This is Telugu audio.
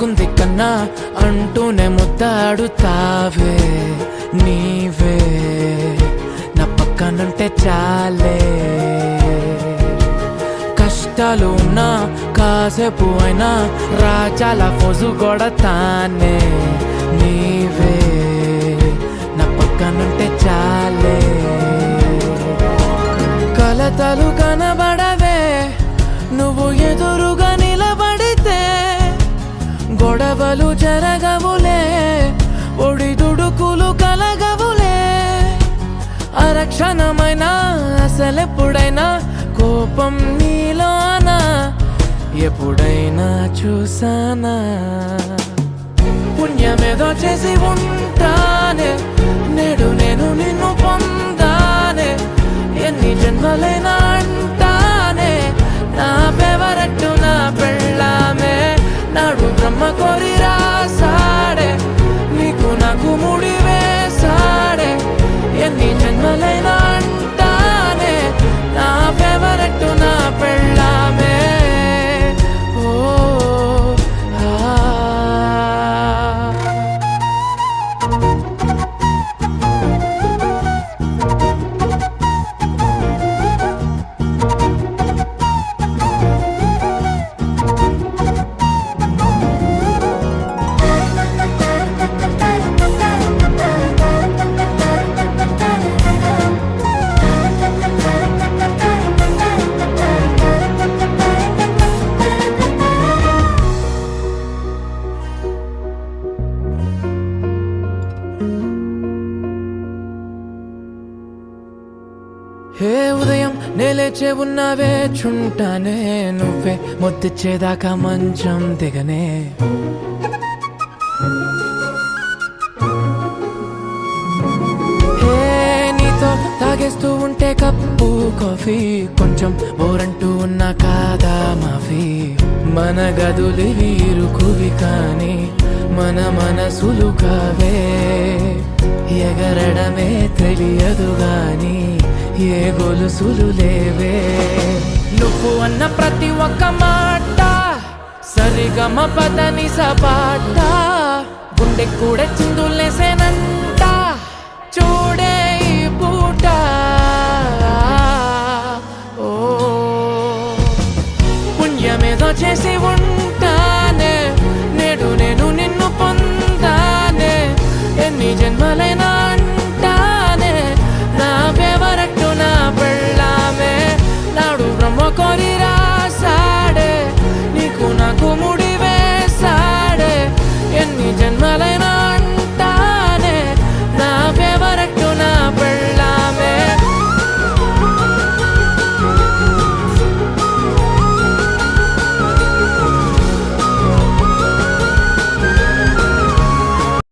బాగుంది కన్నా అంటూనే ముద్దాడుతావే నీవే నా పక్కనుంటే చాలే కష్టాలు ఉన్నా కాసేపు అయినా రాజాల ఫోజు కొడతానే నీవే నా పక్కనుంటే చాలే కలతలు కనబడవే నువ్వు ఎదురుగా నిలబడితే గొడవలు జరగవులే ఒడిదుడుకులు కలగవులే అరక్షణమైనా అసలెప్పుడైనా కోపం నీలోనా ఎప్పుడైనా చూసానా పుణ్యమేదో చేసి ఉంటానే నేడు నేను నిన్ను పొందానే ఎన్ని జన్మలైనా అంటానే నా ఫేవరెట్ నా పెళ్ళామే నాడు బ్రహ్మ కోరి రాసాడే నీకు నాకు ముడి వేసాడే ఎన్ని జన్మలైనా అంటానే నా ఫేవరెట్ నా పెళ్ళామే ఓ హే ఉదయం నేలేచే ఉన్నావే చుంటానే నువ్వే ముద్దిచ్చేదాకా మంచం దిగనే హే నీతో తాగేస్తూ ఉంటే కప్పు కాఫీ కొంచెం బోరంటూ ఉన్నా కాదా మాఫీ మన గదులు వీరుకువి కానీ మన మనసులు కావే ఎగరడమే తెలియదు గాని ఏ గొలుసులు లేవే నువ్వు అన్న ప్రతి ఒక్క మాట సరిగమ పదని సపాట గుండె కూడా చిందులేసేనంట చూడే ఈ పూట ఓ పుణ్యమేదో చేసి ఉంటానే నేడు నేను నిన్ను పొందానే ఎన్ని జన్మలైనా